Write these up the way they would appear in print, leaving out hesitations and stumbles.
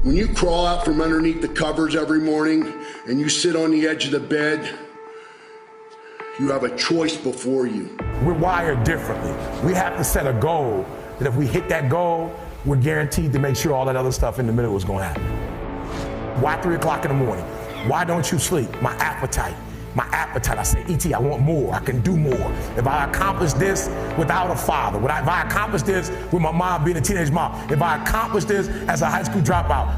When you crawl out from underneath the covers every morning and you sit on the edge of the bed, you have a choice before you. We're wired differently. We have to set a goal that if we hit that goal, we're guaranteed to make sure all that other stuff in the middle is gonna happen. Why 3 o'clock in the morning? Why don't you sleep? My appetite. I say, E.T., I want more, I can do more. If I accomplish this without a father, if I accomplish this with my mom being a teenage mom, if I accomplish this as a high school dropout,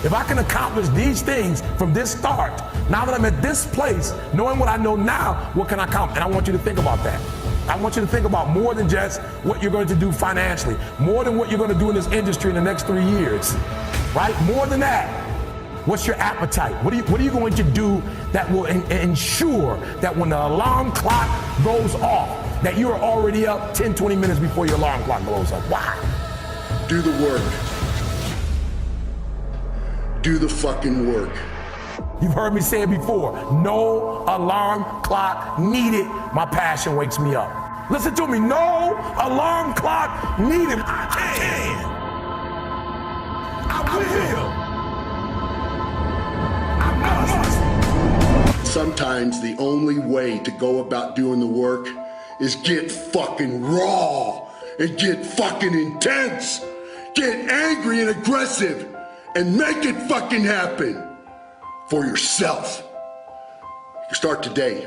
if I can accomplish these things from this start, now that I'm at this place, knowing what I know now, what can I accomplish? And I want you to think about that. I want you to think about more than just what you're going to do financially, more than what you're going to do in this industry in the next 3 years, right? More than that. What's your appetite? What are you going to do that will ensure that when the alarm clock goes off, that you are already up 10, 20 minutes before your alarm clock goes off? Why? Do the work. Do the fucking work. You've heard me say it before. No alarm clock needed. My passion wakes me up. Listen to me. No alarm clock needed. I can. I will. Sometimes the only way to go about doing the work is get fucking raw and get fucking intense. Get angry and aggressive and make it fucking happen for yourself. You start today.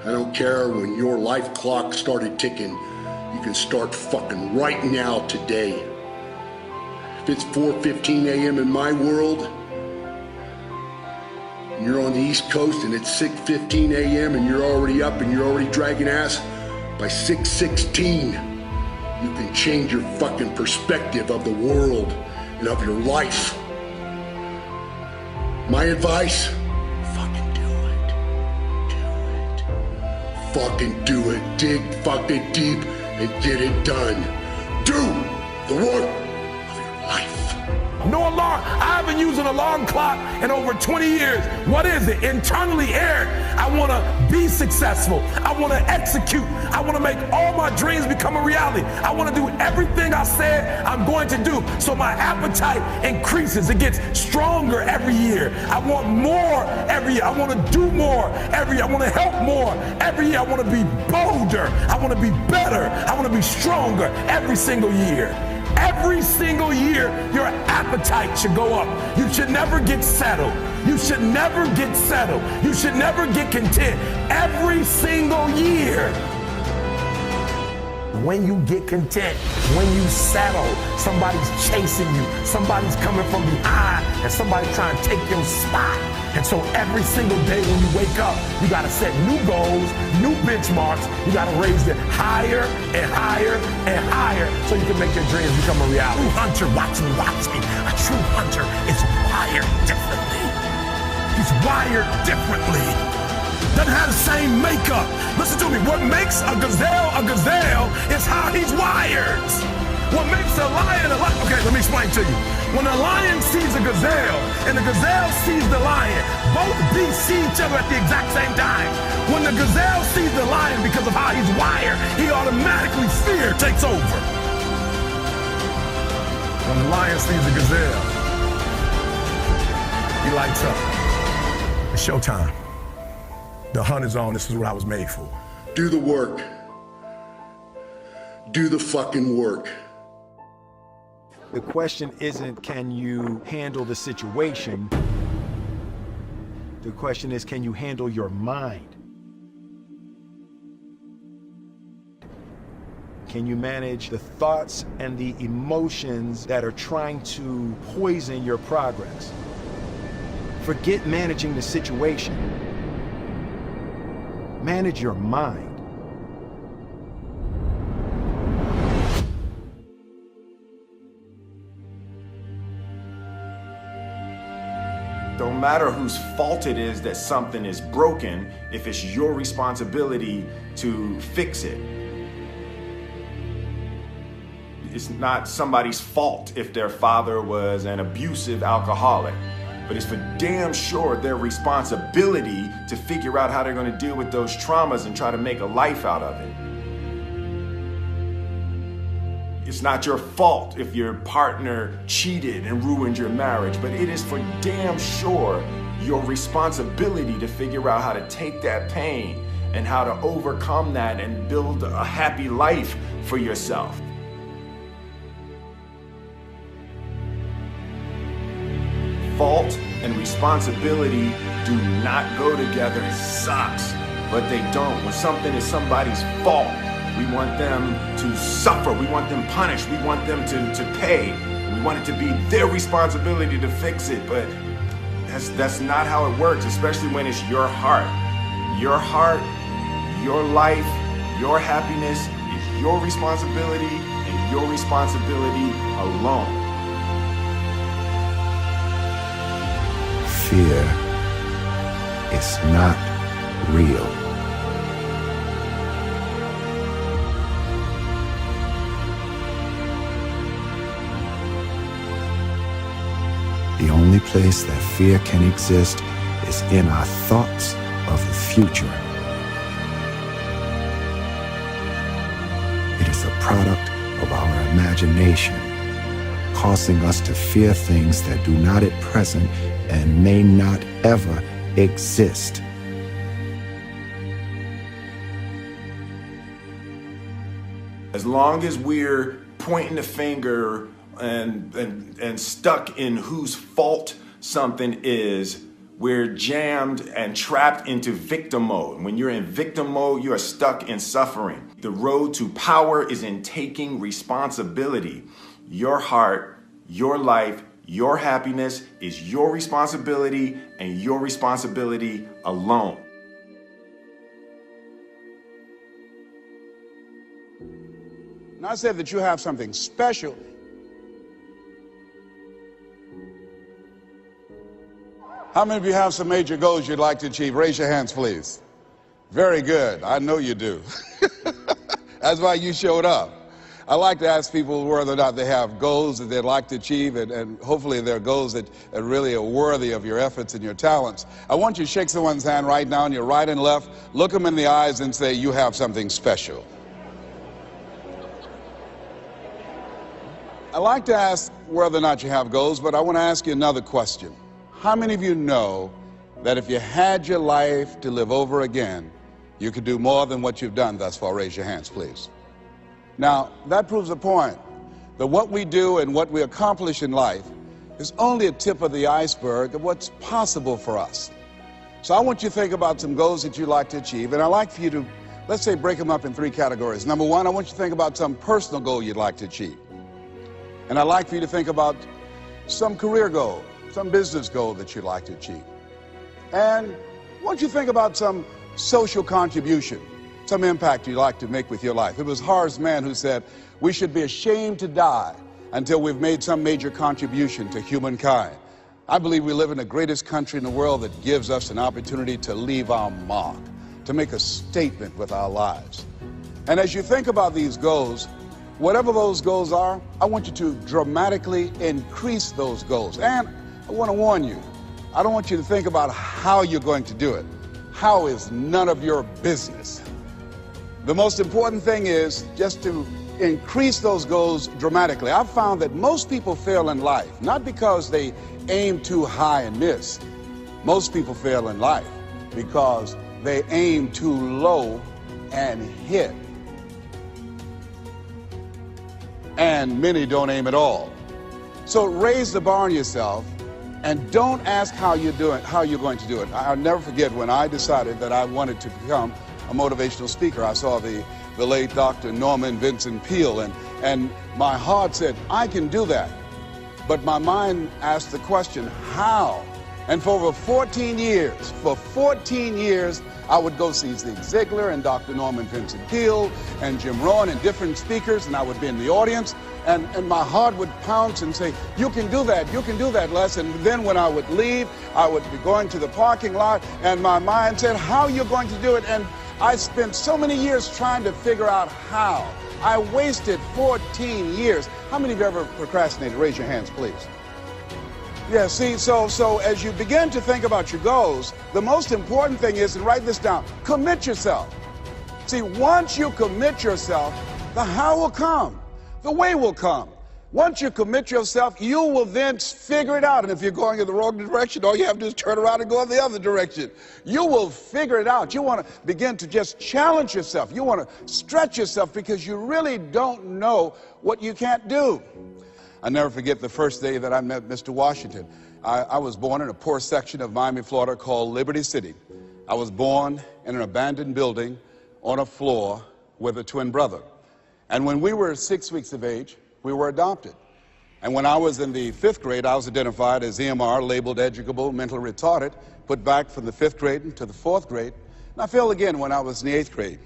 I don't care when your life clock started ticking. You can start fucking right now today. If it's 4:15 a.m. in my world, and you're on the East Coast and it's 6:15 a.m. and you're already up and you're already dragging ass, by 6:16, you can change your fucking perspective of the world and of your life. My advice, fucking do it. Do it. Fucking do it. Dig fucking deep and get it done. Do the work of your life. No alarm. I haven't used an alarm clock in over 20 years. What is it? Internally, Eric, I want to be successful. I want to execute. I want to make all my dreams become a reality. I want to do everything I said I'm going to do. So my appetite increases. It gets stronger every year. I want more every year. I want to do more every year. I want to help more every year. I want to be bolder. I want to be better. I want to be stronger every single year. Every single year, your appetite should go up. You should never get settled. You should never get settled. You should never get content. Every single year. When you get content, when you settle, somebody's chasing you, somebody's coming from behind, and somebody's trying to take your spot. And so every single day when you wake up, you gotta set new goals, new benchmarks. You gotta raise it higher and higher and higher so you can make your dreams become a reality. A true hunter, watch me. A true hunter is wired differently. He's wired differently. Doesn't have the same makeup. Listen to me, what makes a gazelle is how he's wired. What makes a lion a lion? Okay, let me explain to you. When a lion sees a gazelle and the gazelle sees the lion, both beasts see each other at the exact same time. When the gazelle sees the lion because of how he's wired, he automatically, fear takes over. When the lion sees the gazelle, he lights up. It's showtime. The hunt is on. This is what I was made for. Do the work. Do the fucking work. The question isn't, can you handle the situation? The question is, can you handle your mind? Can you manage the thoughts and the emotions that are trying to poison your progress? Forget managing the situation. Manage your mind. Don't matter whose fault it is that something is broken, if it's your responsibility to fix it. It's not somebody's fault if their father was an abusive alcoholic, but it's for damn sure their responsibility to figure out how they're going to deal with those traumas and try to make a life out of it. It's not your fault if your partner cheated and ruined your marriage, but it is for damn sure your responsibility to figure out how to take that pain and how to overcome that and build a happy life for yourself. Fault and responsibility do not go together. It sucks, but they don't. When something is somebody's fault, we want them to suffer. We want them punished. We want them to pay. We want it to be their responsibility to fix it, but that's not how it works, especially when it's your heart. Your heart, your life, your happiness is your responsibility and your responsibility alone. Fear is not real. The only place that fear can exist is in our thoughts of the future. It is a product of our imagination, causing us to fear things that do not at present and may not ever exist. As long as we're pointing the finger and stuck in whose fault something is, we're jammed and trapped into victim mode. When you're in victim mode, you are stuck in suffering. The road to power is in taking responsibility. Your heart, your life, your happiness is your responsibility and your responsibility alone. And I said that you have something special. How many of you have some major goals you'd like to achieve? Raise your hands, please. Very good. I know you do. That's why you showed up. I like to ask people whether or not they have goals that they'd like to achieve, and hopefully they're goals that really are worthy of your efforts and your talents. I want you to shake someone's hand right now on your right and left, look them in the eyes and say, you have something special. I like to ask whether or not you have goals, but I want to ask you another question. How many of you know that if you had your life to live over again, you could do more than what you've done thus far? Raise your hands, please. Now, that proves a point, that what we do and what we accomplish in life is only a tip of the iceberg of what's possible for us. So I want you to think about some goals that you'd like to achieve, and I'd like for you to, let's say, break them up in 3 categories. Number 1, I want you to think about some personal goal you'd like to achieve. And I'd like for you to think about some career goal, some business goal that you'd like to achieve. And I want you to think about some social contribution, some impact you'd like to make with your life. It was Horace Mann who said, we should be ashamed to die until we've made some major contribution to humankind. I believe we live in the greatest country in the world that gives us an opportunity to leave our mark, to make a statement with our lives. And as you think about these goals, whatever those goals are, I want you to dramatically increase those goals. And I want to warn you, I don't want you to think about how you're going to do it. How is none of your business. The most important thing is just to increase those goals dramatically. I've found that most people fail in life, not because they aim too high and miss. Most people fail in life because they aim too low and hit. And many don't aim at all. So raise the bar on yourself and don't ask how you're going to do it. I'll never forget when I decided that I wanted to become a motivational speaker. I saw the late Dr. Norman Vincent Peale, and my heart said, I can do that. But my mind asked the question, how? And for over 14 years, I would go see Zig Ziglar and Dr. Norman Vincent Peale and Jim Rohn and different speakers, and I would be in the audience, and my heart would pounce and say, you can do that, Les. And then when I would leave, I would be going to the parking lot, and my mind said, how are you going to do it? And I spent so many years trying to figure out how. I wasted 14 years. How many of you ever procrastinated? Raise your hands, please. Yeah, see, so as you begin to think about your goals, the most important thing is, and write this down, commit yourself. See, once you commit yourself, the how will come. The way will come. Once you commit yourself, you will then figure it out. And if you're going in the wrong direction, all you have to do is turn around and go in the other direction. You will figure it out. You want to begin to just challenge yourself. You want to stretch yourself because you really don't know what you can't do. I'll never forget the first day that I met Mr. Washington. I was born in a poor section of Miami, Florida called Liberty City. I was born in an abandoned building on a floor with a twin brother. And when we were 6 weeks of age, we were adopted. And when I was in the 5th grade, I was identified as EMR, labeled educable, mentally retarded, put back from the 5th grade into the 4th grade. And I failed again when I was in the 8th grade.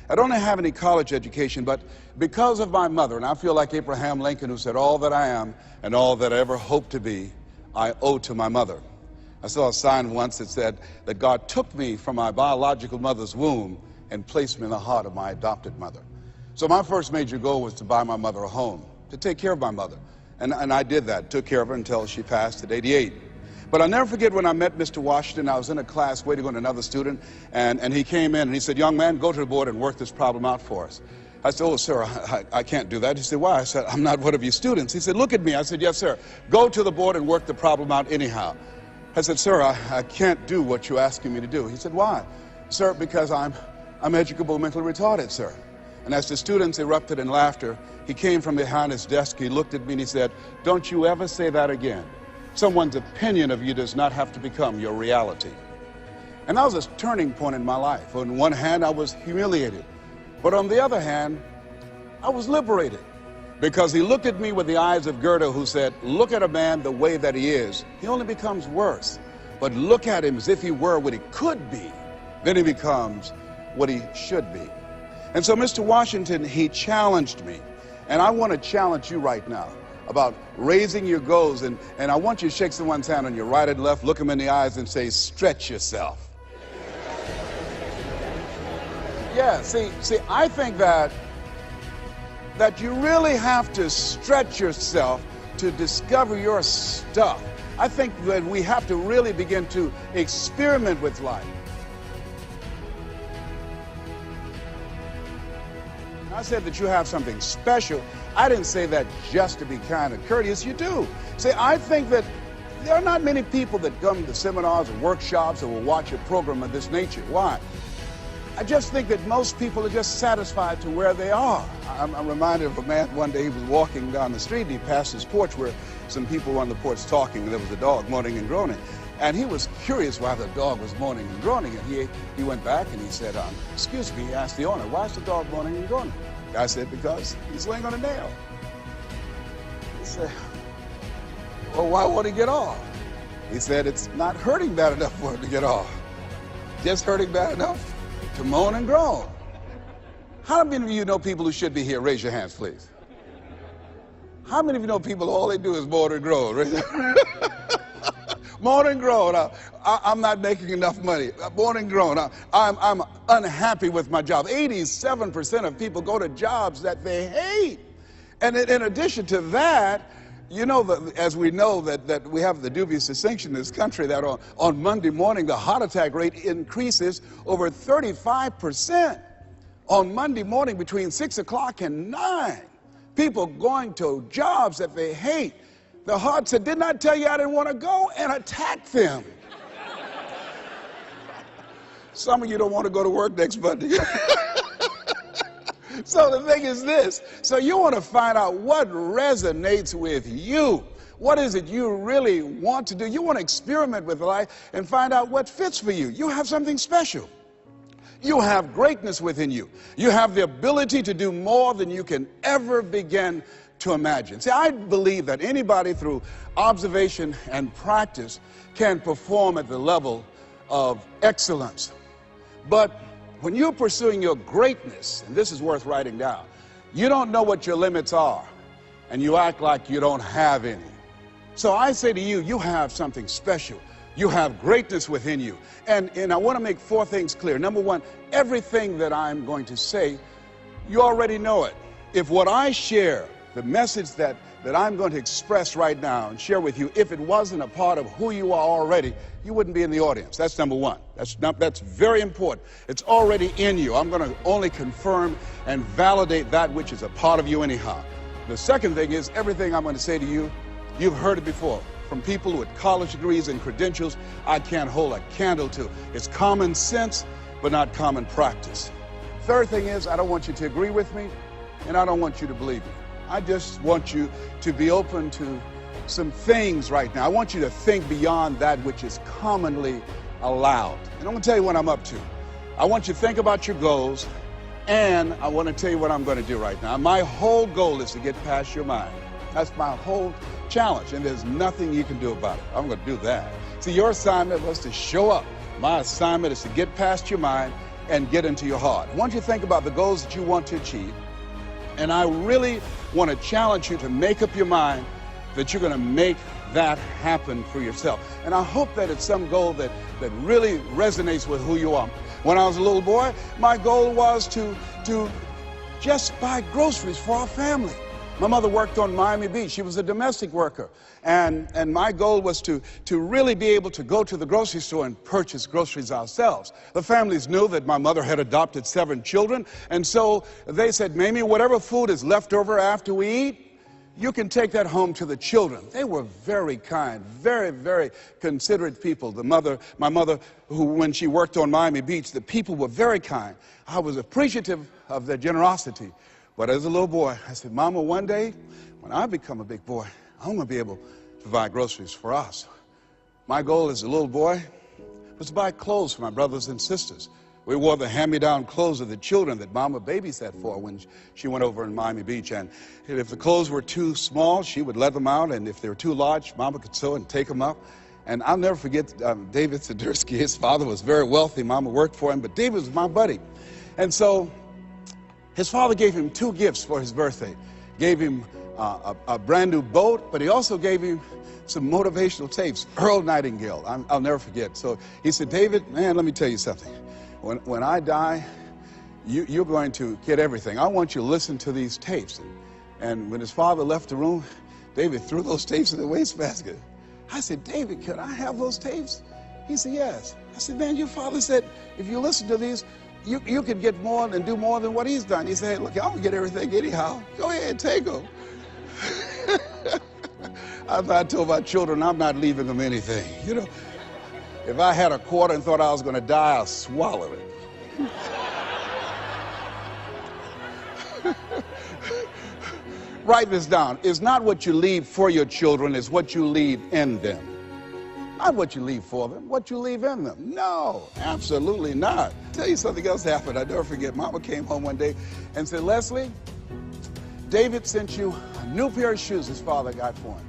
I don't have any college education, but because of my mother, and I feel like Abraham Lincoln, who said, all that I am and all that I ever hope to be, I owe to my mother. I saw a sign once that said that God took me from my biological mother's womb and placed me in the heart of my adopted mother. So my first major goal was to buy my mother a home, to take care of my mother. And I did that, took care of her until she passed at 88. But I'll never forget when I met Mr. Washington. I was in a class waiting on another student, and he came in and he said, young man, go to the board and work this problem out for us. I said, oh, sir, I can't do that. He said, why? I said, I'm not one of your students. He said, look at me. I said, yes, sir. Go to the board and work the problem out anyhow. I said, sir, I can't do what you're asking me to do. He said, why? Sir, because I'm educable, mentally retarded, sir. And as the students erupted in laughter, he came from behind his desk, he looked at me and he said, don't you ever say that again. Someone's opinion of you does not have to become your reality. And that was a turning point in my life. On one hand, I was humiliated. But on the other hand, I was liberated. Because he looked at me with the eyes of Goethe, who said, look at a man the way that he is. He only becomes worse. But look at him as if he were what he could be. Then he becomes what he should be. And so Mr. Washington, he challenged me. And I want to challenge you right now about raising your goals. And I want you to shake someone's hand on your right and left, look them in the eyes and say, stretch yourself. Yeah, see, I think that you really have to stretch yourself to discover your stuff. I think that we have to really begin to experiment with life. I said that you have something special. I didn't say that just to be kind and courteous. You do. See, I think that there are not many people that come to seminars or workshops or will watch a program of this nature. Why? I just think that most people are just satisfied to where they are. I'm reminded of a man one day. He was walking down the street and he passed his porch where some people were on the porch talking, and there was a dog moaning and groaning. And he was curious why the dog was moaning and groaning. And he went back and he said, excuse me, he asked the owner, why is the dog moaning and groaning? The guy said, because he's laying on a nail. He said, well, why won't he get off? He said, it's not hurting bad enough for him to get off. Just hurting bad enough to moan and groan. How many of you know people who should be here? Raise your hands, please. How many of you know people, all they do is moan and groan? Moan and groan. I'm not making enough money. Moan and groan. I'm unhappy with my job. 87% of people go to jobs that they hate. And in addition to that, you know, as we know that we have the dubious distinction in this country that on Monday morning, the heart attack rate increases over 35%. On Monday morning between 6 o'clock and 9, people going to jobs that they hate. The heart said, didn't I tell you I didn't want to go? And attack them. Some of you don't want to go to work next Monday. So the thing is this. So you want to find out what resonates with you. What is it you really want to do? You want to experiment with life and find out what fits for you. You have something special. You have greatness within you. You have the ability to do more than you can ever begin to imagine. See, I believe that anybody through observation and practice can perform at the level of excellence. But when you're pursuing your greatness, and this is worth writing down, you don't know what your limits are, and you act like you don't have any. So I say to you, you have something special. You have greatness within you. And I want to make 4 things clear. Number 1, everything that I'm going to say, you already know it. If what I share, the message that I'm going to express right now and share with you, if it wasn't a part of who you are already, you wouldn't be in the audience. That's number 1. That's very important. It's already in you. I'm going to only confirm and validate that which is a part of you anyhow. The second thing is, everything I'm going to say to you, you've heard it before. From people with college degrees and credentials, I can't hold a candle to. It's common sense, but not common practice. Third thing is, I don't want you to agree with me, and I don't want you to believe me. I just want you to be open to some things right now. I want you to think beyond that which is commonly allowed. And I'm going to tell you what I'm up to. I want you to think about your goals, and I want to tell you what I'm going to do right now. My whole goal is to get past your mind. That's my whole challenge, and there's nothing you can do about it. I'm going to do that. See, your assignment was to show up. My assignment is to get past your mind and get into your heart. I want you to think about the goals that you want to achieve, and I really want to challenge you to make up your mind that you're going to make that happen for yourself. And I hope that it's some goal that really resonates with who you are. When I was a little boy, my goal was to just buy groceries for our family. My mother worked on Miami Beach. She was a domestic worker. And my goal was to really be able to go to the grocery store and purchase groceries ourselves. The families knew that my mother had adopted 7 children. And so they said, Mamie, whatever food is left over after we eat, you can take that home to the children. They were very kind, very, very considerate people. My mother, who when she worked on Miami Beach, the people were very kind. I was appreciative of their generosity. But as a little boy, I said, Mama, one day, when I become a big boy, I'm going to be able to buy groceries for us. My goal as a little boy was to buy clothes for my brothers and sisters. We wore the hand-me-down clothes of the children that Mama babysat for when she went over in Miami Beach. And if the clothes were too small, she would let them out. And if they were too large, Mama could sew and take them up. And I'll never forget David Sidursky. His father was very wealthy. Mama worked for him, but David was my buddy. And so his father gave him 2 gifts for his birthday. Gave him a brand new boat, but he also gave him some motivational tapes. Earl Nightingale, I'll never forget. So he said, David, man, let me tell you something. When I die, you're going to get everything. I want you to listen to these tapes. And when his father left the room, David threw those tapes in the wastebasket. I said, David, can I have those tapes? He said, yes. I said, man, your father said, if you listen to these, you can get more and do more than what he's done. He said, hey, look, I'm going to get everything anyhow. Go ahead and take them. I told my children, I'm not leaving them anything. You know, if I had a quarter and thought I was going to die, I'll swallow it. Write this down. It's not what you leave for your children, it's what you leave in them. Not what you leave for them, what you leave in them. No, absolutely not. I'll tell you something else happened. I'll never forget. Mama came home one day and said, Leslie, David sent you a new pair of shoes his father got for him.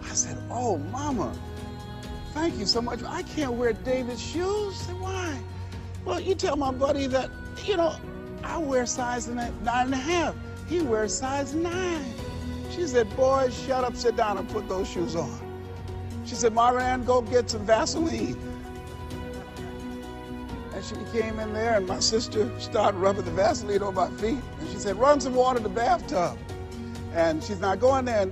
I said, oh, Mama, thank you so much. I can't wear David's shoes. I said, why? Well, you tell my buddy that, you know, I wear size 9.5. He wears size 9. She said, boy, shut up, sit down, and put those shoes on. She said, Marianne, go get some Vaseline. And she came in there, and my sister started rubbing the Vaseline on my feet. And she said, run some water in the bathtub. And she's now go in there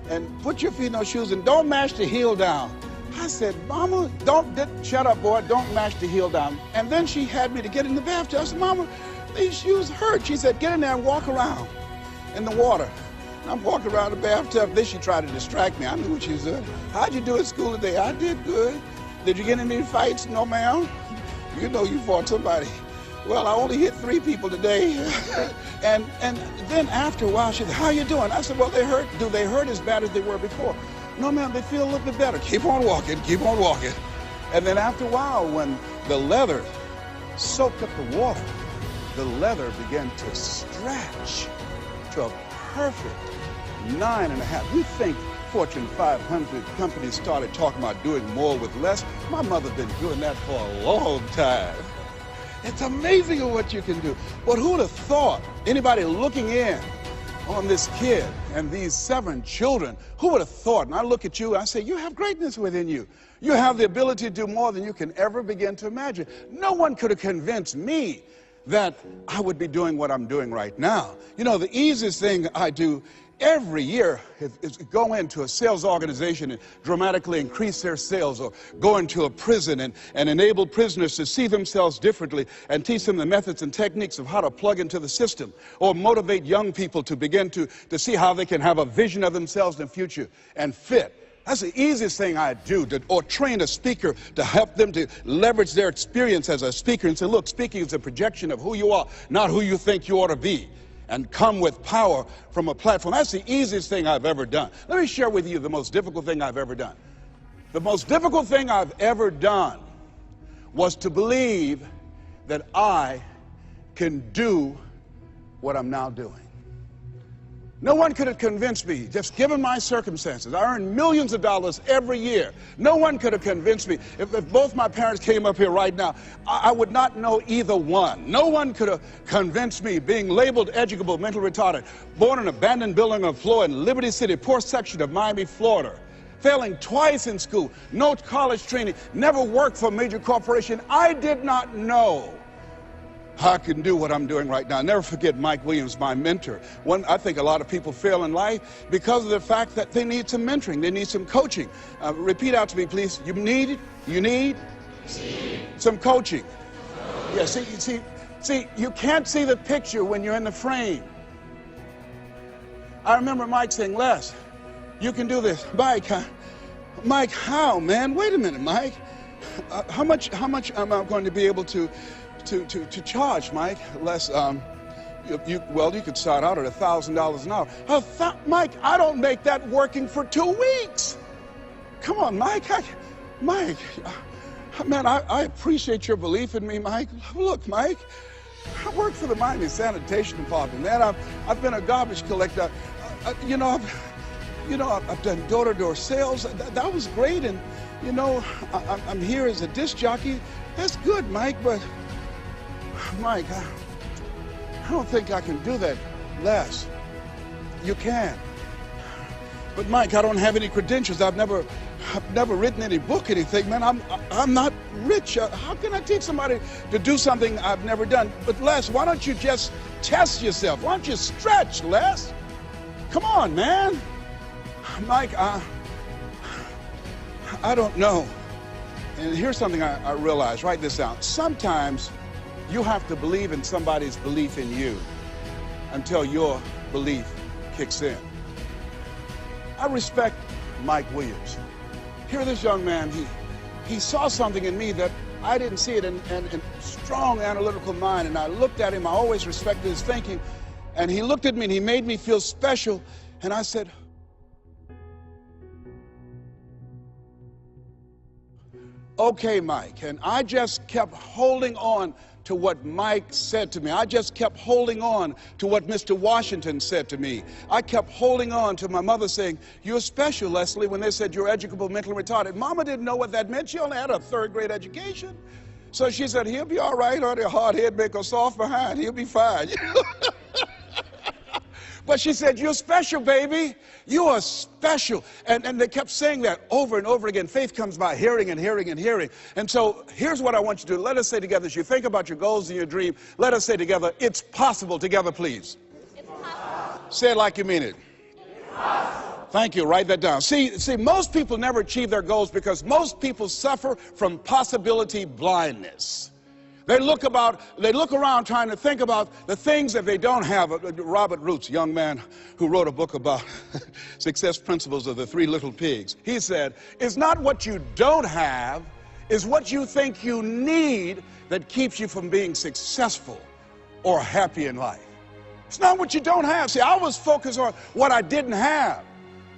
and put your feet in those shoes and don't mash the heel down. I said, Mama, shut up, boy, don't mash the heel down. And then she had me to get in the bathtub. I said, Mama, these shoes hurt. She said, get in there and walk around in the water. And I'm walking around the bathtub. Then she tried to distract me. I knew what she was doing. How'd you do at school today? I did good. Did you get in any fights? No, ma'am. You know you fought somebody. Well, I only hit 3 people today. and then after a while, she said, how you doing? I said, well, they hurt. Do they hurt as bad as they were before? No, ma'am, they feel a little bit better. Keep on walking, keep on walking. And then after a while, when the leather soaked up the water, the leather began to stretch to a perfect 9.5. You think Fortune 500 companies started talking about doing more with less? My mother's been doing that for a long time. It's amazing what you can do. But who would have thought, anybody looking in on this kid and these 7 children, who would have thought? And I look at you, I say, you have greatness within you. You have the ability to do more than you can ever begin to imagine. No one could have convinced me that I would be doing what I'm doing right now. You know, the easiest thing I do every year go into a sales organization and dramatically increase their sales, or go into a prison and enable prisoners to see themselves differently and teach them the methods and techniques of how to plug into the system, or motivate young people to begin to see how they can have a vision of themselves in the future and fit. That's the easiest thing I do, or train a speaker to help them to leverage their experience as a speaker and say, look, speaking is a projection of who you are, not who you think you ought to be, and come with power from a platform. That's the easiest thing I've ever done. Let me share with you the most difficult thing I've ever done. The most difficult thing I've ever done was to believe that I can do what I'm now doing. No one could have convinced me, just given my circumstances. I earn millions of dollars every year. No one could have convinced me. If both my parents came up here right now, I would not know either one. No one could have convinced me, being labeled educable, mental retarded, born in an abandoned building on the floor in Liberty City, poor section of Miami, Florida, failing twice in school, no college training, never worked for a major corporation. I did not know I can do what I'm doing right now. Never forget Mike Williams, my mentor. I think a lot of people fail in life because of the fact that they need some mentoring, they need some coaching. Repeat out to me, please. You need some coaching. Yeah, see, you can't see the picture when you're in the frame. I remember Mike saying, Les, you can do this. Mike, how, man? Wait a minute, Mike. How much am I going to be able to charge, Mike? Les, you could start out at $1,000 an hour. Mike, I don't make that working for 2 weeks. Come on, Mike. Mike, man, I appreciate your belief in me, Mike. Look, Mike, I work for the Miami Sanitation Department, man. I've been a garbage collector. I've done door-to-door sales. That was great, and I'm here as a disc jockey. That's good, Mike, but Mike, I don't think I can do that. Les, you can. But Mike, I don't have any credentials. I've never written any book, anything, man. I'm not rich. How can I teach somebody to do something I've never done? But Les, why don't you just test yourself? Why don't you stretch, Les? Come on, man. Mike, I don't know. And here's something I realized. Write this down. Sometimes you have to believe in somebody's belief in you until your belief kicks in. I respect Mike Williams. Here, this young man, he saw something in me that I didn't see it, in strong analytical mind, and I looked at him. I always respected his thinking, and he looked at me and he made me feel special, and I said, okay, Mike. And I just kept holding on to what Mike said to me. I just kept holding on to what Mr. Washington said to me. I kept holding on to my mother saying, you're special, Leslie, when they said you're educable, mentally retarded. Mama didn't know what that meant. She only had a 3rd grade education. So she said, he'll be all right, honey. A hard head make a soft behind. He'll be fine. But she said, you're special, baby. You are special. And they kept saying that over and over again. Faith comes by hearing and hearing and hearing. And so here's what I want you to do. Let us say together, as you think about your goals and your dream, let us say together, it's possible. Together, please. It's possible. Say it like you mean it. It's possible. Thank you. Write that down. See, most people never achieve their goals because most people suffer from possibility blindness. They look around trying to think about the things that they don't have. Robert Roots, a young man who wrote a book about success principles of the 3 little pigs. He said, it's not what you don't have, it's what you think you need that keeps you from being successful or happy in life. It's not what you don't have. See, I was focused on what I didn't have.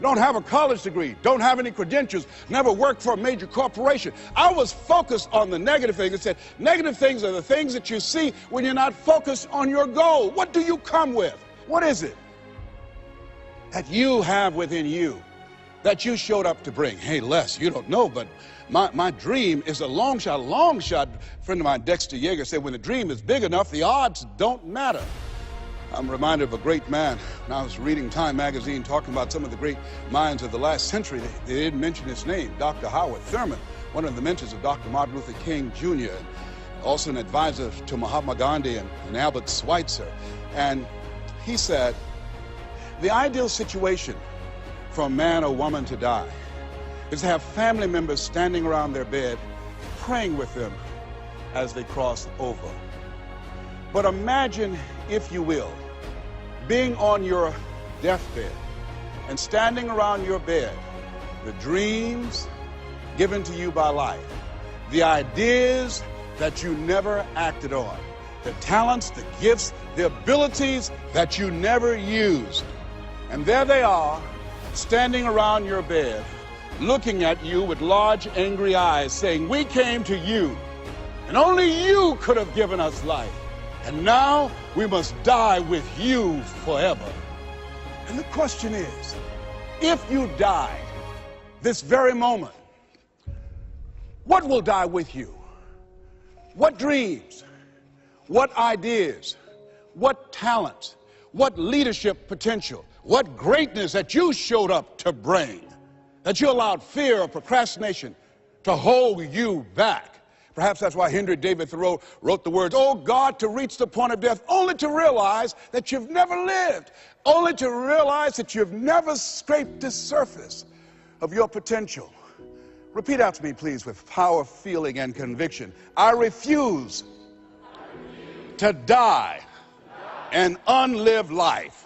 Don't have a college degree, don't have any credentials, never worked for a major corporation. I was focused on the negative things. It said, negative things are the things that you see when you're not focused on your goal. What do you come with? What is it that you have within you that you showed up to bring? Hey, Les, you don't know, but my dream is a long shot. A friend of mine, Dexter Yeager, said, when the dream is big enough, the odds don't matter. I'm reminded of a great man. When I was reading Time magazine talking about some of the great minds of the last century, they didn't mention his name, Dr. Howard Thurman, one of the mentors of Dr. Martin Luther King Jr., and also an advisor to Mahatma Gandhi and Albert Schweitzer. And he said, The ideal situation for a man or woman to die is to have family members standing around their bed praying with them as they cross over. But imagine, if you will, being on your deathbed and standing around your bed, the dreams given to you by life, the ideas that you never acted on, the talents, the gifts, the abilities that you never used. And there they are, standing around your bed, looking at you with large, angry eyes, saying, "We came to you, and only you could have given us life. And now we must die with you forever." And the question is, if you died this very moment, what will die with you? What dreams, what ideas, what talents, what leadership potential, what greatness that you showed up to bring, that you allowed fear or procrastination to hold you back? Perhaps that's why Henry David Thoreau wrote the words, "Oh God, to reach the point of death, only to realize that you've never lived, only to realize that you've never scraped the surface of your potential." Repeat after me, please, with power, feeling, and conviction. I refuse to die an unlived life.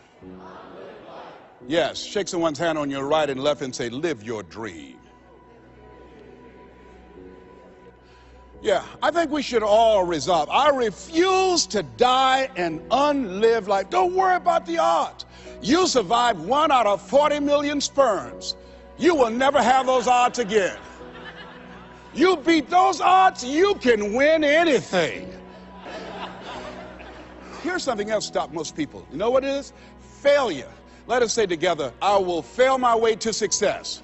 Yes, shake someone's hand on your right and left and say, "Live your dream." Yeah, I think we should all resolve. I refuse to die an unlived life. Don't worry about the odds. You survived 1 out of 40 million sperms. You will never have those odds again. You beat those odds, you can win anything. Here's something else stops most people. You know what it is? Failure. Let us say together, I will fail my way to success.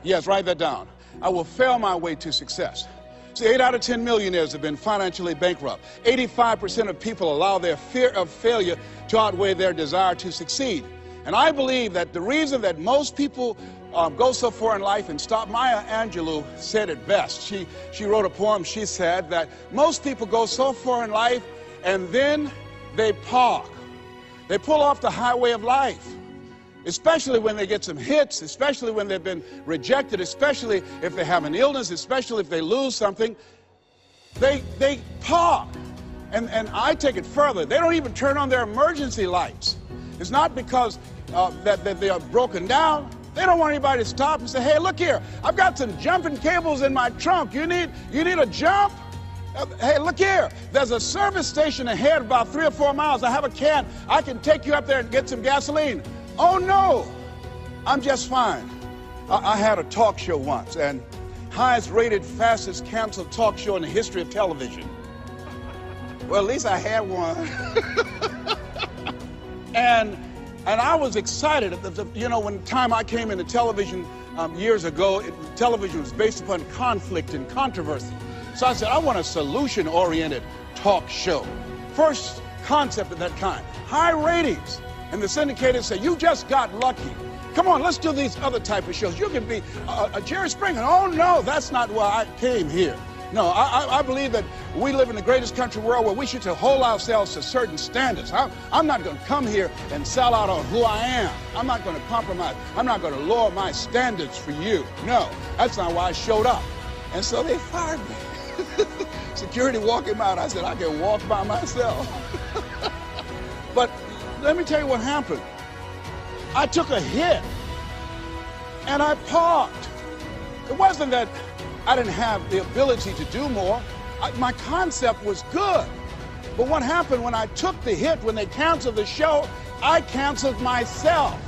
Yes, write that down. I will fail my way to success. See, 8 out of 10 millionaires have been financially bankrupt. 85% of people allow their fear of failure to outweigh their desire to succeed. And I believe that the reason that most people go so far in life, and stop, Maya Angelou said it best. She wrote a poem. She said that most people go so far in life and then they park. They pull off the highway of life, especially when they get some hits, especially when they've been rejected, especially if they have an illness, especially if they lose something. They park. And I take it further. They don't even turn on their emergency lights. It's not because that they are broken down. They don't want anybody to stop and say, "Hey, look here, I've got some jumping cables in my trunk. You need a jump? Hey, look here, there's a service station ahead about 3 or 4 miles. I have a can. I can take you up there and get some gasoline." Oh, no, I'm just fine. I had a talk show once, and highest rated, fastest canceled talk show in the history of television. Well, at least I had one. And I was excited. You know, when the time I came into television years ago, television was based upon conflict and controversy. So I said, I want a solution-oriented talk show. First concept of that kind. High ratings. And the syndicators say, "You just got lucky. Come on, let's do these other type of shows. You can be a Jerry Springer." Oh, no, that's not why I came here. No, I believe that we live in the greatest country world where we should hold ourselves to certain standards. I'm not going to come here and sell out on who I am. I'm not going to compromise. I'm not going to lower my standards for you. No, that's not why I showed up. And so they fired me. Security walked him out. I said, I can walk by myself. But let me tell you what happened. I took a hit and I parked. It wasn't that I didn't have the ability to do more. My concept was good. But what happened when I took the hit, when they canceled the show, I canceled myself.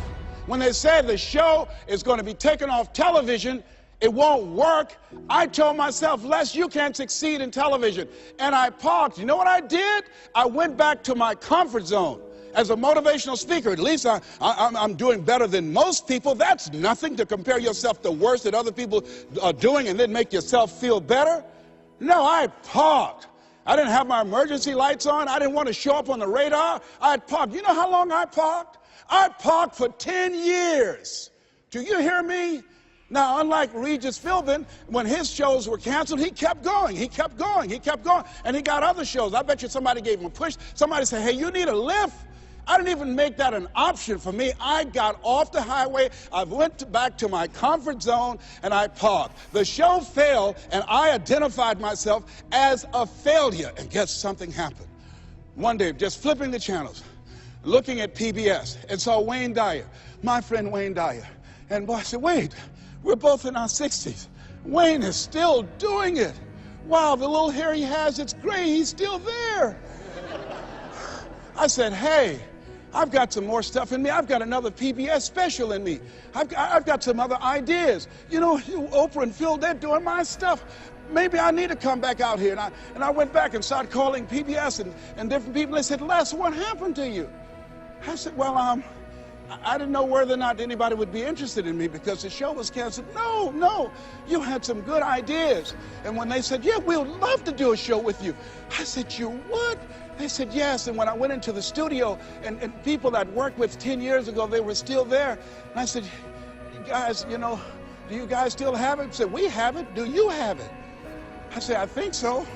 When they said the show is going to be taken off television, it won't work, I told myself, Les, you can't succeed in television. And I parked. You know what I did? I went back to my comfort zone. As a motivational speaker, at least I'm doing better than most people. That's nothing to compare yourself to worse that other people are doing and then make yourself feel better. No, I parked. I didn't have my emergency lights on. I didn't want to show up on the radar. I parked. You know how long I parked? I parked for 10 years. Do you hear me? Now, unlike Regis Philbin, when his shows were canceled, he kept going, he kept going, he kept going, and he got other shows. I bet you somebody gave him a push. Somebody said, "Hey, you need a lift." I didn't even make that an option for me. I got off the highway, I went back to my comfort zone, and I parked. The show failed, and I identified myself as a failure. And guess something happened. One day, just flipping the channels, looking at PBS, and saw Wayne Dyer, my friend Wayne Dyer. And boy, I said, wait, we're both in our 60s. Wayne is still doing it. Wow, the little hair he has, it's gray, he's still there. I said, hey, I've got some more stuff in me. I've got another PBS special in me. I've got some other ideas. You know, Oprah and Phil, they're doing my stuff. Maybe I need to come back out here. And I went back and started calling PBS and different people. They said, Les, what happened to you? I said, well, I didn't know whether or not anybody would be interested in me because the show was canceled. No, you had some good ideas. And when they said, yeah, we'd love to do a show with you, I said, you would? They said, yes. And when I went into the studio and people that worked with 10 years ago, they were still there. And I said, you guys, you know, do you guys still have it? They said, we have it. Do you have it? I said, I think so.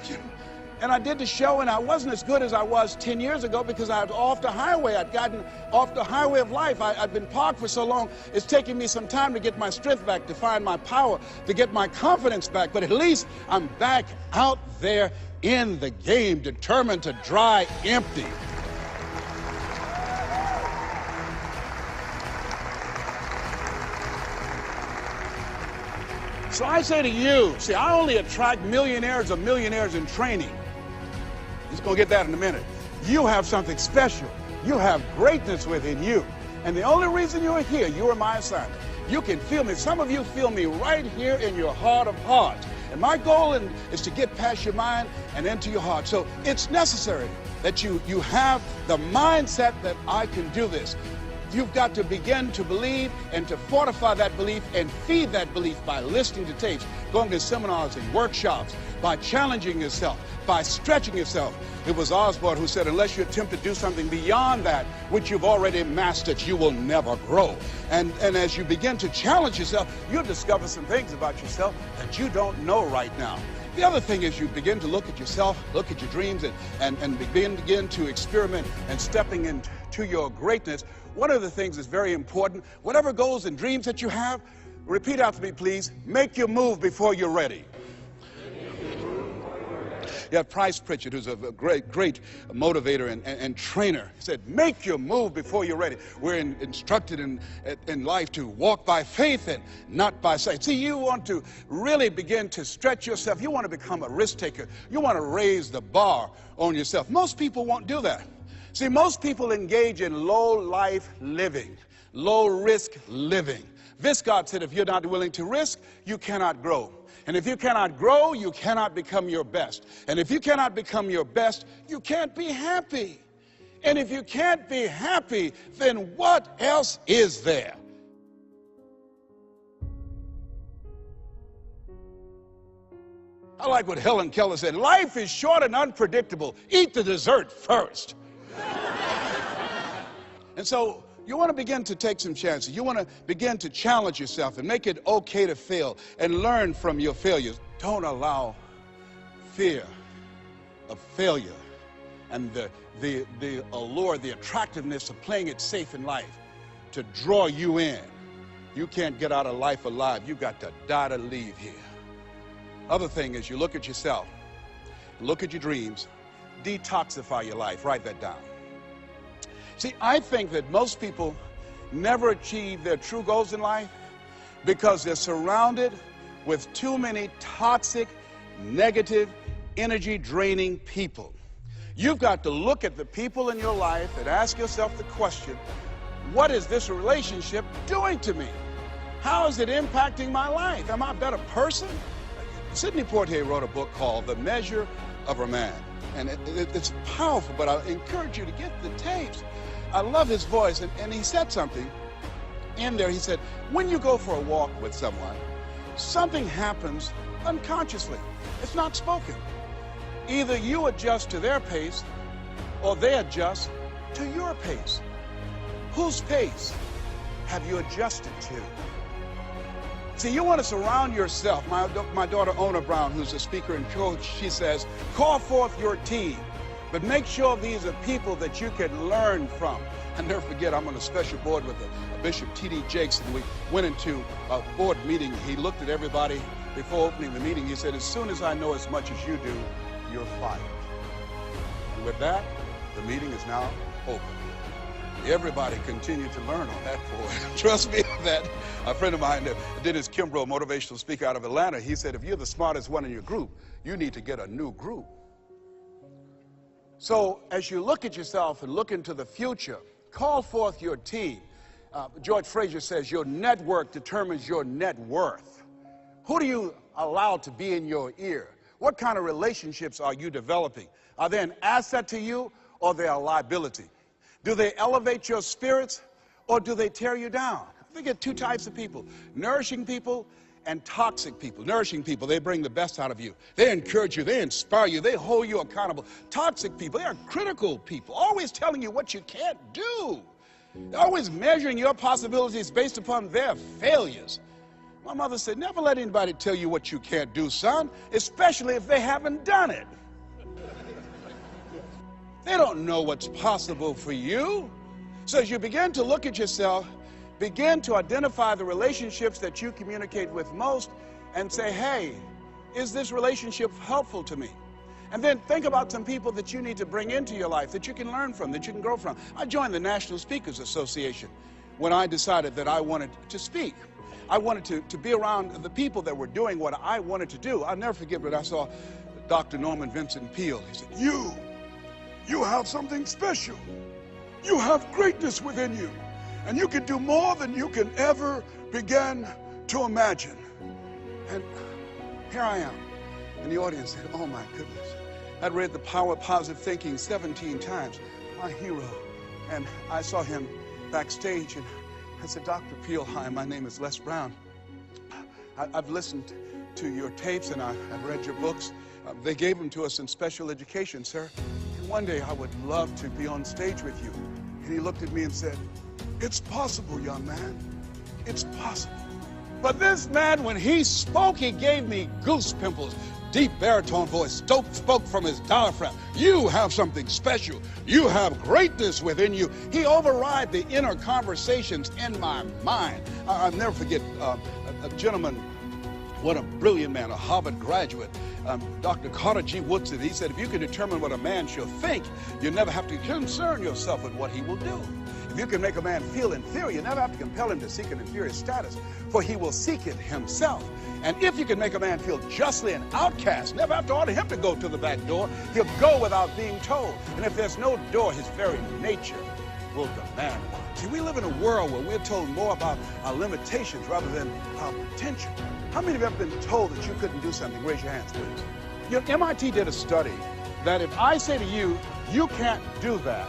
And I did the show, and I wasn't as good as I was 10 years ago because I was off the highway. I'd gotten off the highway of life. I'd been parked for so long. It's taking me some time to get my strength back, to find my power, to get my confidence back. But at least I'm back out there in the game, determined to dry empty. So I say to you, see, I only attract millionaires or millionaires in training. Just gonna get that in a minute. You have something special. You have greatness within you. And the only reason you're here, you are my assignment. You can feel me. Some of you feel me right here in your heart of hearts. And my goal is to get past your mind and into your heart. So it's necessary that you have the mindset that I can do this. You've got to begin to believe and to fortify that belief and feed that belief by listening to tapes, going to seminars and workshops, by challenging yourself, by stretching yourself. It was Osborne who said, unless you attempt to do something beyond that which you've already mastered, you will never grow. And as you begin to challenge yourself, you'll discover some things about yourself that you don't know right now. The other thing is you begin to look at yourself, look at your dreams, and begin to experiment and stepping into your greatness. One of the things that's very important, whatever goals and dreams that you have, repeat after me, please. Make your move before you're ready. You have Price Pritchett, who's a great motivator and trainer. He said, make your move before you're ready. We're instructed in life to walk by faith and not by sight. See, you want to really begin to stretch yourself. You want to become a risk taker. You want to raise the bar on yourself. Most people won't do that. See, most people engage in low-life living, low-risk living. Viscott said, if you're not willing to risk, you cannot grow. And if you cannot grow, you cannot become your best. And if you cannot become your best, you can't be happy. And if you can't be happy, then what else is there? I like what Helen Keller said. Life is short and unpredictable. Eat the dessert first. And so you want to begin to take some chances. You want to begin to challenge yourself and make it okay to fail and learn from your failures. Don't allow fear of failure and the allure, the attractiveness of playing it safe in life to draw you in. You can't get out of life alive. You got to die to leave here. Other thing is you look at yourself, look at your dreams, detoxify your life. Write that down. See, I think that most people never achieve their true goals in life because they're surrounded with too many toxic, negative, energy-draining people. You've got to look at the people in your life and ask yourself the question, what is this relationship doing to me? How is it impacting my life? Am I a better person? Sidney Poitier wrote a book called The Measure of a Man. And it's powerful, but I encourage you to get the tapes. I love his voice, and he said something in there. He said, when you go for a walk with someone, something happens unconsciously. It's not spoken. Either you adjust to their pace, or they adjust to your pace. Whose pace have you adjusted to? See, you want to surround yourself. My daughter, Ona Brown, who's a speaker and coach, she says, call forth your team. But make sure these are people that you can learn from. I'll never forget, I'm on a special board with a Bishop T.D. Jakes, and we went into a board meeting. He looked at everybody before opening the meeting. He said, as soon as I know as much as you do, you're fired. And with that, the meeting is now open. Everybody continued to learn on that board. Trust me on that. A friend of mine, Dennis Kimbrough, motivational speaker out of Atlanta, he said, if you're the smartest one in your group, you need to get a new group. So as you look at yourself and look into the future, call forth your team. George Fraser says your network determines your net worth. Who do you allow to be in your ear? What kind of relationships are you developing? Are they an asset to you, or they are a liability? Do they elevate your spirits, or do they tear you down? I think of two types of people: nourishing people and toxic people. Nourishing people, they bring the best out of you. They encourage you, they inspire you, they hold you accountable. Toxic people, they are critical people, always telling you what you can't do. They're always measuring your possibilities based upon their failures. My mother said, never let anybody tell you what you can't do, son, especially if they haven't done it. They don't know what's possible for you. So as you begin to look at yourself, begin to identify the relationships that you communicate with most and say, hey, is this relationship helpful to me? And then think about some people that you need to bring into your life that you can learn from, that you can grow from. I joined the National Speakers Association when I decided that I wanted to speak. I wanted to be around the people that were doing what I wanted to do. I'll never forget when I saw Dr. Norman Vincent Peale. He said, you have something special. You have greatness within you. And you can do more than you can ever begin to imagine. And here I am. And the audience said, oh my goodness. I'd read The Power of Positive Thinking 17 times. My hero. And I saw him backstage, and I said, Dr. Peale, hi, my name is Les Brown. I've listened to your tapes and I've read your books. They gave them to us in special education, sir. And one day I would love to be on stage with you. And he looked at me and said, it's possible, young man. It's possible. But this man, when he spoke, he gave me goose pimples. Deep baritone voice, spoke from his diaphragm. You have something special. You have greatness within you. He override the inner conversations in my mind. I'll never forget a gentleman, what a brilliant man, a Harvard graduate, Dr. Carter G. Woodson. He said, if you can determine what a man shall think, you never have to concern yourself with what he will do. If you can make a man feel inferior, you never have to compel him to seek an inferior status, for he will seek it himself. And if you can make a man feel justly an outcast, never have to order him to go to the back door. He'll go without being told. And if there's no door, his very nature will demand one. See, we live in a world where we're told more about our limitations rather than our potential. How many of you have been told that you couldn't do something? Raise your hands, please. You know, MIT did a study that if I say to you, you can't do that,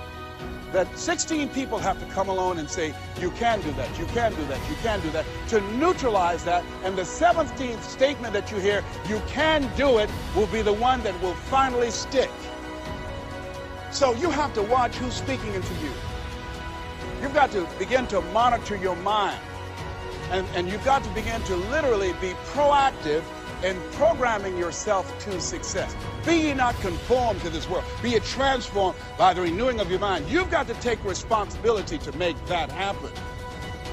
that 16 people have to come along and say, you can do that, you can do that, you can do that, to neutralize that, and the 17th statement that you hear, you can do it, will be the one that will finally stick. So you have to watch who's speaking into you. You've got to begin to monitor your mind, and you've got to begin to literally be proactive in programming yourself to success. Be ye not conformed to this world. Be ye transformed by the renewing of your mind. You've got to take responsibility to make that happen.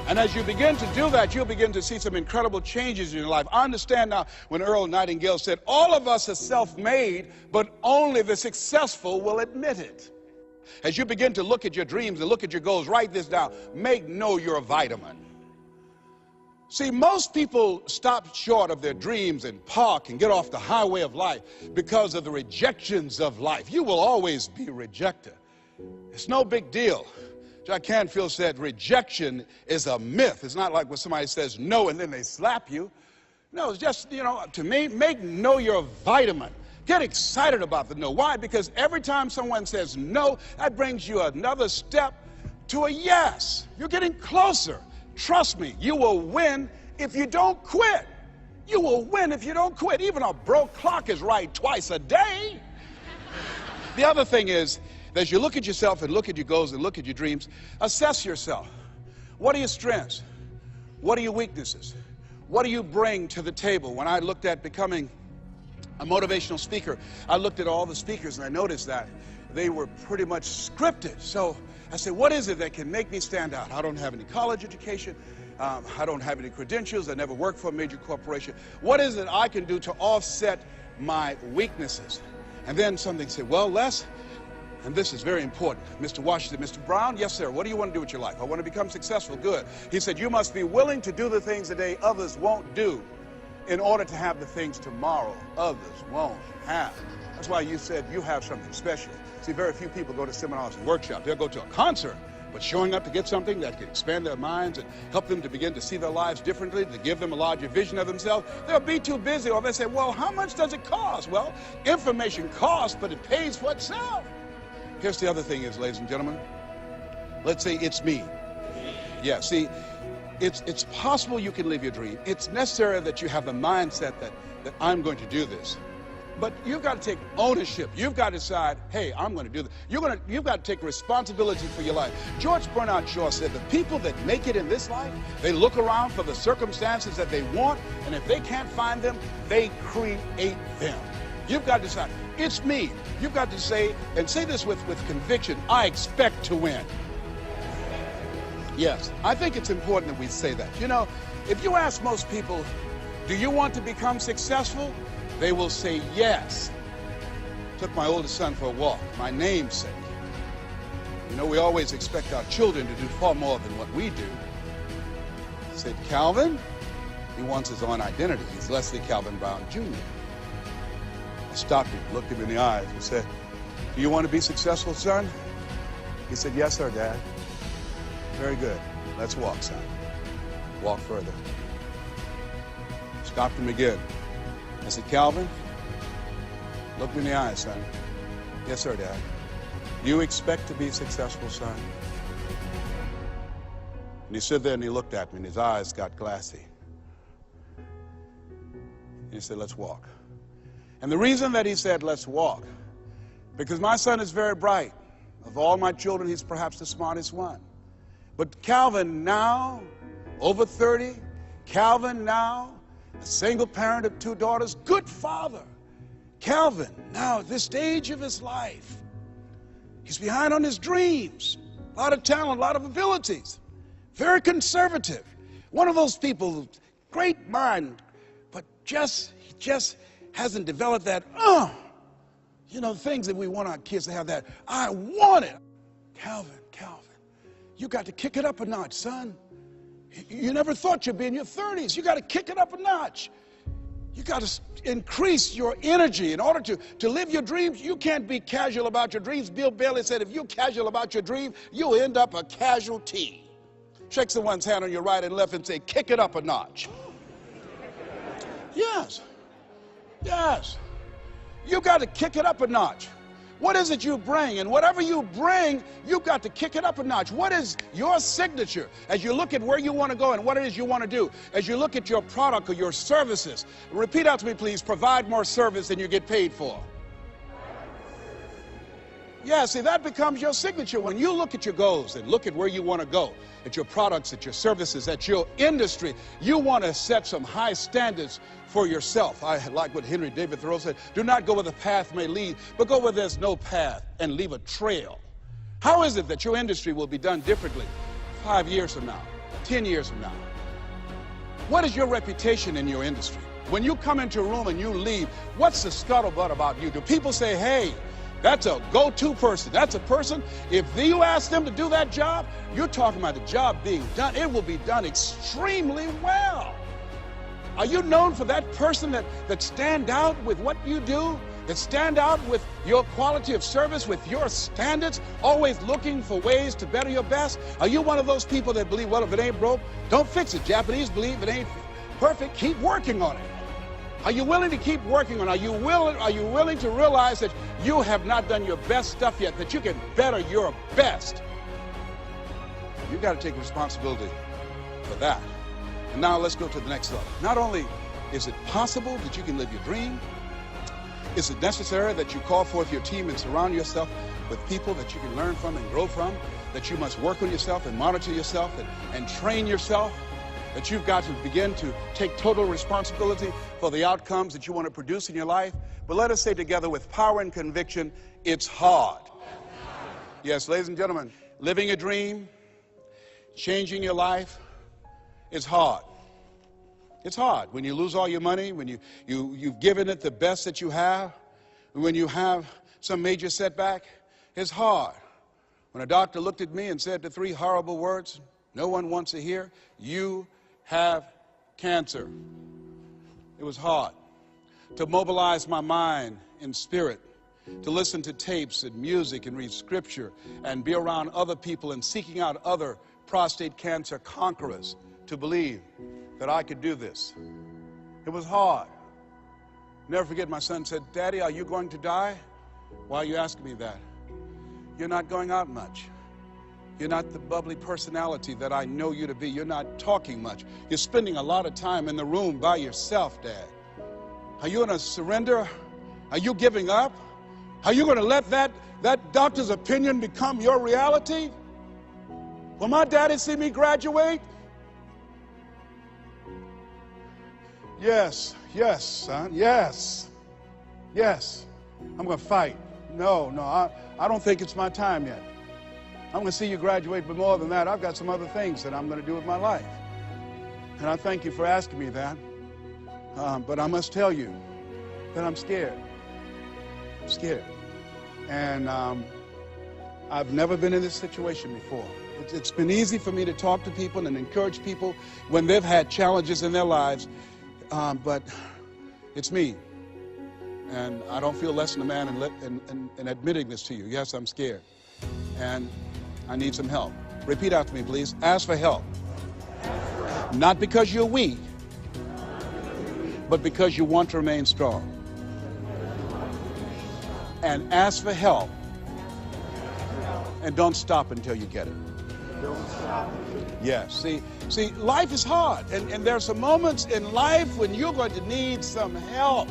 And as you begin to do that, you'll begin to see some incredible changes in your life. I understand now when Earl Nightingale said, all of us are self-made, but only the successful will admit it. As you begin to look at your dreams and look at your goals, write this down. Make know you're a vitamin. See, most people stop short of their dreams and park and get off the highway of life because of the rejections of life. You will always be a rejecter. It's no big deal. Jack Canfield said rejection is a myth. It's not like when somebody says no and then they slap you. No, it's just, you know, to me, make know you're a vitamin. Get excited about the no. Why? Because every time someone says no, that brings you another step to a yes. You're getting closer. Trust me, you will win if you don't quit. You will win if you don't quit. Even a broke clock is right twice a day. The other thing is, as you look at yourself and look at your goals and look at your dreams, assess yourself. What are your strengths? What are your weaknesses? What do you bring to the table? When I looked at becoming a motivational speaker, I looked at all the speakers and I noticed that they were pretty much scripted. So I said, what is it that can make me stand out? I don't have any college education. I don't have any credentials. I never worked for a major corporation. What is it I can do to offset my weaknesses? And then something said, well, Les, and this is very important, Mr. Washington, Mr. Brown, yes, sir, what do you want to do with your life? I want to become successful. Good. He said, you must be willing to do the things today others won't do in order to have the things tomorrow others won't have. That's why you said you have something special. See, very few people go to seminars and workshops. They'll go to a concert, but showing up to get something that can expand their minds and help them to begin to see their lives differently, to give them a larger vision of themselves, they'll be too busy. Or they say, well, how much does it cost? Well, information costs, but it pays for itself. Here's the other thing is, ladies and gentlemen, let's say it's me. Yeah, see, it's possible you can live your dream. It's necessary that you have the mindset that I'm going to do this. But you've got to take ownership. You've got to decide, hey, I'm going to do this. You've got to take responsibility for your life. George Bernard Shaw said the people that make it in this life, they look around for the circumstances that they want, and if they can't find them, they create them. You've got to decide, it's me. You've got to say, and say this with conviction, I expect to win. Yes, I think it's important that we say that. You know, if you ask most people, do you want to become successful? They will say yes. Took my oldest son for a walk, my namesake. You know, we always expect our children to do far more than what we do. I said, Calvin, he wants his own identity. He's Leslie Calvin Brown, Jr. I stopped him, looked him in the eyes and said, do you want to be successful, son? He said, yes, sir, Dad. Very good. Let's walk, son. Walk further. Stopped him again. I said, Calvin, look me in the eyes, son. Yes, sir, Dad. Do you expect to be successful, son? And he stood there and he looked at me and his eyes got glassy. And he said, let's walk. And the reason that he said, let's walk, because my son is very bright. Of all my children, he's perhaps the smartest one. But Calvin now, over 30, Calvin now, a single parent of 2 daughters, good father. Calvin, now at this stage of his life, he's behind on his dreams. A lot of talent, a lot of abilities. Very conservative. One of those people, great mind, but he just hasn't developed that, you know, things that we want our kids to have that, I want it. Calvin, you got to kick it up a notch, son. You never thought you'd be in your 30s. You got to kick it up a notch. You got to increase your energy in order to live your dreams. You can't be casual about your dreams. Bill Bailey said, if you're casual about your dream, you'll end up a casualty. Shake someone's hand on your right and left and say, kick it up a notch. Yes. You got to kick it up a notch. What is it you bring? And whatever you bring, you've got to kick it up a notch. What is your signature as you look at where you want to go and what it is you want to do? As you look at your product or your services, repeat out to me, please, provide more service than you get paid for. Yeah, see, that becomes your signature. When you look at your goals and look at where you want to go, at your products, at your services, at your industry, you want to set some high standards for yourself. I like what Henry David Thoreau said, do not go where the path may lead, but go where there's no path and leave a trail. How is it that your industry will be done differently 5 years from now, 10 years from now? What is your reputation in your industry? When you come into a room and you leave, what's the scuttlebutt about you? Do people say, hey, that's a go-to person. That's a person, if you ask them to do that job, you're talking about the job being done. It will be done extremely well. Are you known for that person that stand out with what you do? That stand out with your quality of service, with your standards, always looking for ways to better your best? Are you one of those people that believe, well, if it ain't broke, don't fix it? Japanese believe it ain't perfect, keep working on it. Are you willing to keep working on it? Are you willing to realize that you have not done your best stuff yet, that you can better your best? You've got to take responsibility for that. And now let's go to the next level. Not only is it possible that you can live your dream, is it necessary that you call forth your team and surround yourself with people that you can learn from and grow from, that you must work on yourself and monitor yourself and train yourself, that you've got to begin to take total responsibility for the outcomes that you want to produce in your life. But let us say together with power and conviction, it's hard. Yes, ladies and gentlemen, living a dream, changing your life, is hard. It's hard when you lose all your money, when you've given it the best that you have, when you have some major setback. It's hard. When a doctor looked at me and said the 3 horrible words no one wants to hear, "You have cancer." It was hard to mobilize my mind and spirit, to listen to tapes and music and read scripture and be around other people and seeking out other prostate cancer conquerors to believe that I could do this. It was hard. Never forget, my son said, "Daddy, are you going to die?" "Why are you asking me that?" "You're not going out much. You're not the bubbly personality that I know you to be. You're not talking much. You're spending a lot of time in the room by yourself, Dad. Are you going to surrender? Are you giving up? Are you going to let that doctor's opinion become your reality? Will my daddy see me graduate?" Yes, son, yes. I'm going to fight. No, I don't think it's my time yet. I'm going to see you graduate, but more than that, I've got some other things that I'm going to do with my life. And I thank you for asking me that. But I must tell you that I'm scared. I'm scared. And I've never been in this situation before. It's been easy for me to talk to people and encourage people when they've had challenges in their lives. But it's me. And I don't feel less than a man in admitting this to you. Yes, I'm scared. And I need some help. Repeat after me, please. Ask for help. Not because you're weak, but because you want to remain strong. And ask for help. And don't stop until you get it. Yes, see, life is hard. And there are some moments in life when you're going to need some help.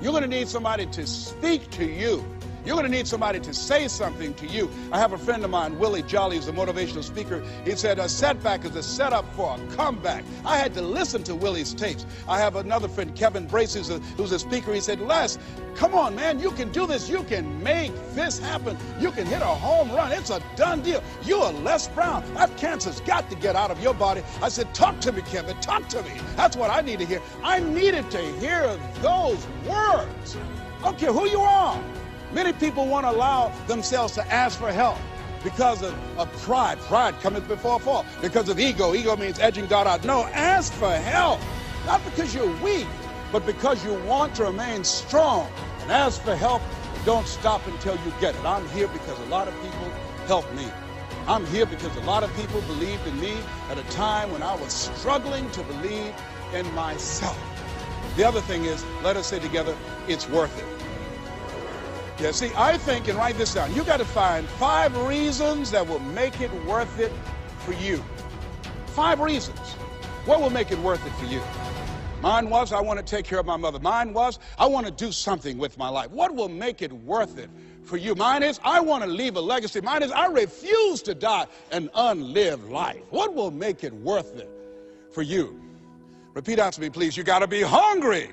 You're going to need somebody to speak to you. You're going to need somebody to say something to you. I have a friend of mine, Willie Jolly, who's a motivational speaker. He said a setback is a setup for a comeback. I had to listen to Willie's tapes. I have another friend, Kevin Brace, who's a speaker. He said, "Les, come on, man, you can do this. You can make this happen. You can hit a home run. It's a done deal. You are Les Brown. That cancer's got to get out of your body." I said, "Talk to me, Kevin. Talk to me." That's what I need to hear. I needed to hear those words. I don't care who you are. Many people won't allow themselves to ask for help because of pride. Pride cometh before a fall. Because of ego. Ego means edging God out. No, ask for help. Not because you're weak, but because you want to remain strong. And ask for help. Don't stop until you get it. I'm here because a lot of people helped me. I'm here because a lot of people believed in me at a time when I was struggling to believe in myself. The other thing is, let us say together, it's worth it. Yeah, see, I think, and write this down, you got to find 5 reasons that will make it worth it for you. 5 reasons. What will make it worth it for you? Mine was, I want to take care of my mother. Mine was, I want to do something with my life. What will make it worth it for you? Mine is, I want to leave a legacy. Mine is, I refuse to die an unlived life. What will make it worth it for you? Repeat after me, please. You got to be hungry.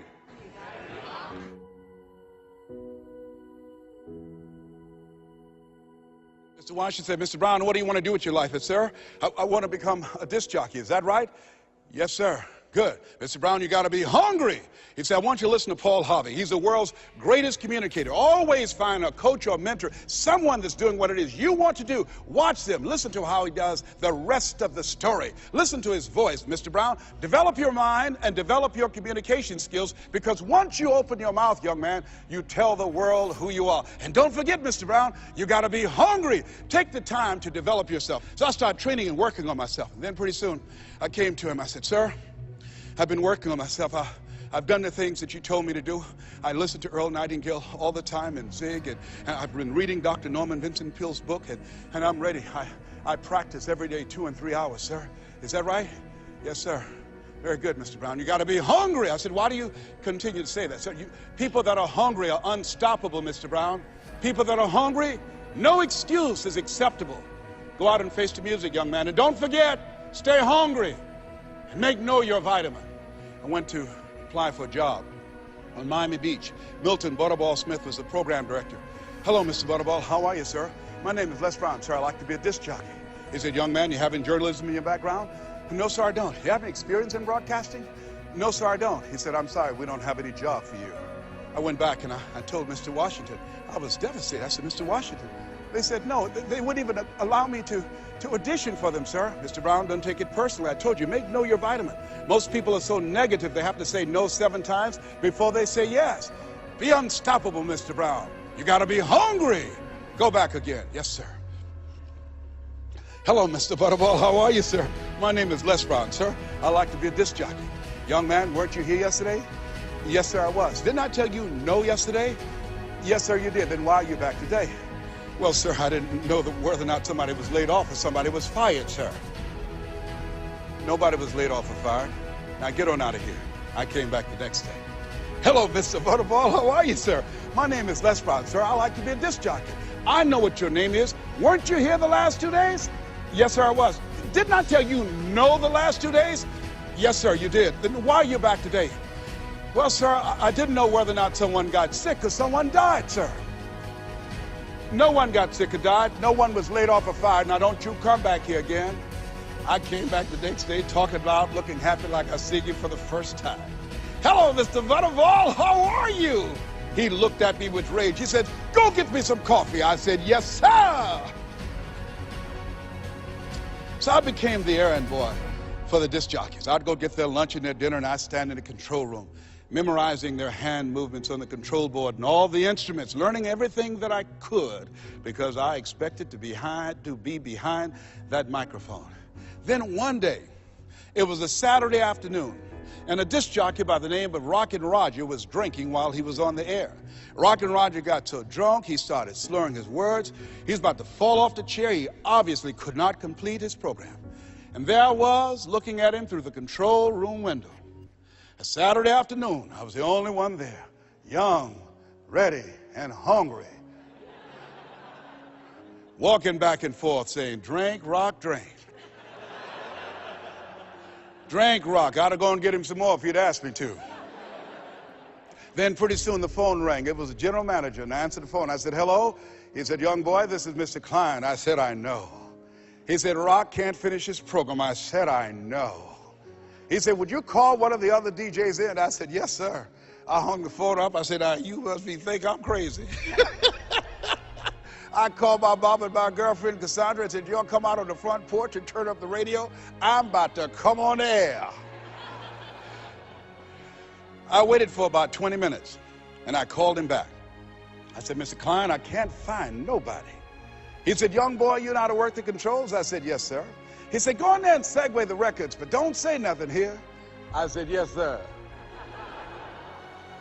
Mr. Washington said, "Mr. Brown, what do you want to do with your life?" I said, "Sir, I want to become a disc jockey." "Is that right?" "Yes, sir." "Good. Mr. Brown, you got to be hungry." He said, "I want you to listen to Paul Harvey. He's the world's greatest communicator. Always find a coach or mentor, someone that's doing what it is you want to do. Watch them. Listen to how he does the rest of the story. Listen to his voice. Mr. Brown, develop your mind and develop your communication skills, because once you open your mouth, young man, you tell the world who you are. And don't forget, Mr. Brown, you got to be hungry. Take the time to develop yourself." So I started training and working on myself. And then pretty soon I came to him. I said, "Sir, I've been working on myself. I've done the things that you told me to do. I listen to Earl Nightingale all the time and Zig, and I've been reading Dr. Norman Vincent Peale's book, and I'm ready. I practice every day 2 and 3 hours, sir. Is that right?" "Yes, sir." "Very good, Mr. Brown. You got to be hungry." I said, "Why do you continue to say that?" "Sir, people that are hungry are unstoppable, Mr. Brown. People that are hungry, no excuse is acceptable. Go out and face the music, young man. And don't forget, stay hungry and make know your vitamin." I went to apply for a job on Miami Beach. Milton Butterball Smith was the program director. "Hello, Mr. Butterball. How are you, sir?" My name is Les Brown, sir. I'd like to be a disc jockey. He said, young man, you having journalism in your background? No, sir, I don't. You have any experience in broadcasting? No, sir, I don't. He said, I'm sorry, we don't have any job for you. I went back and I told Mr. Washington. I was devastated. I said, Mr. Washington. They said, no, they wouldn't even allow me to audition for them, sir. Mr. Brown, don't take it personally. I told you, know your vitamin. Most people are so negative, they have to say no 7 times before they say yes. Be unstoppable, Mr. Brown. You got to be hungry. Go back again. Yes, sir. Hello, Mr. Butterball. How are you, sir? My name is Les Brown, sir. I'd like to be a disc jockey. Young man, weren't you here yesterday? Yes, sir, I was. Didn't I tell you no yesterday? Yes, sir, you did. Then why are you back today? Well, sir, I didn't know whether or not somebody was laid off or somebody was fired, sir. Nobody was laid off or fired. Now get on out of here. I came back the next day. Hello, Mr. Butterball. How are you, sir? My name is Les Brown, sir. I like to be a disc jockey. I know what your name is. Weren't you here the last 2 days? Yes, sir, I was. Didn't I tell you no the last 2 days? Yes, sir, you did. Then why are you back today? Well, sir, I didn't know whether or not someone got sick because someone died, sir. No one got sick or died. No one was laid off or fired. Now, don't you come back here again. I came back the next day talking loud, looking happy like I see you for the first time. Hello, Mr. Butterball. How are you? He looked at me with rage. He said, go get me some coffee. I said, yes, sir. So I became the errand boy for the disc jockeys. I'd go get their lunch and their dinner, and I'd stand in the control room, memorizing their hand movements on the control board and all the instruments, learning everything that I could because I expected to be behind that microphone. Then one day, it was a Saturday afternoon, and a disc jockey by the name of Rockin' Roger was drinking while he was on the air. Rockin' Roger got so drunk, he started slurring his words. He was about to fall off the chair. He obviously could not complete his program. And there I was, looking at him through the control room window. A Saturday afternoon, I was the only one there, young, ready, and hungry, walking back and forth saying, drink, rock, drink. Drink, rock. I'd have gone and get him some more if he'd asked me to. Then pretty soon the phone rang. It was the general manager, and I answered the phone. I said, hello? He said, young boy, this is Mr. Klein. I said, I know. He said, Rock can't finish his program. I said, I know. He said, would you call one of the other DJs in? I said, yes, sir. I hung the phone up. I said, you must think I'm crazy. I called my mom and my girlfriend, Cassandra, and said, y'all come out on the front porch and turn up the radio. I'm about to come on air. I waited for about 20 minutes, and I called him back. I said, Mr. Klein, I can't find nobody. He said, young boy, you know how to work the controls? I said, yes, sir. He said, go in there and segue the records, but don't say nothing here. I said, yes, sir.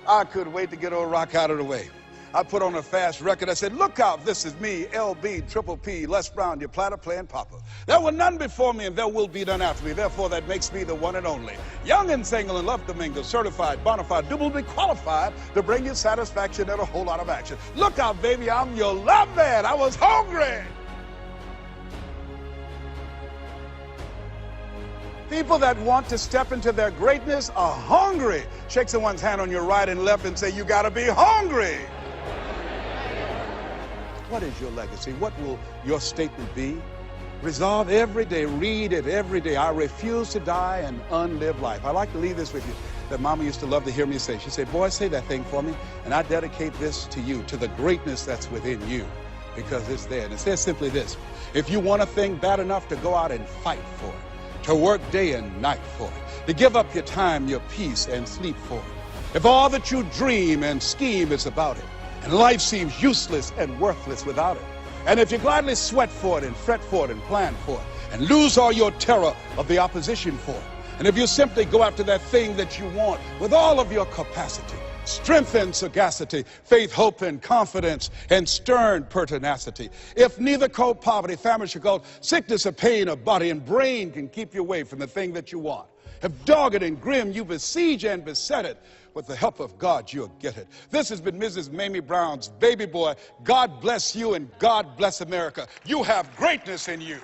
I couldn't wait to get old Rock out of the way. I put on a fast record. I said, look out, this is me, LB, Triple P, Les Brown, your platter playing papa. There were none before me and there will be none after me. Therefore, that makes me the one and only. Young and single and love to mingle, certified, bona fide, doubly qualified to bring you satisfaction and a whole lot of action. Look out, baby, I'm your love man. I was hungry. People that want to step into their greatness are hungry. Shake someone's hand on your right and left and say, you gotta be hungry. What is your legacy? What will your statement be? Resolve every day, read it every day. I refuse to die an unlived life. I like to leave this with you that Mama used to love to hear me say. She said, boy, say that thing for me, and I dedicate this to you, to the greatness that's within you, because it's there. And it says simply this: if you want a thing bad enough to go out and fight for it, to work day and night for it, to give up your time, your peace, and sleep for it, if all that you dream and scheme is about it, and life seems useless and worthless without it, and if you gladly sweat for it and fret for it and plan for it, and lose all your terror of the opposition for it, and if you simply go after that thing that you want with all of your capacity, strength and sagacity, faith, hope, and confidence, and stern pertinacity, if neither cold poverty, famine, should go, sickness or pain of body and brain can keep you away from the thing that you want, if dogged and grim you besiege and beset it, with the help of God, you'll get it. This has been Mrs. Mamie Brown's baby boy. God bless you and God bless America. You have greatness in you.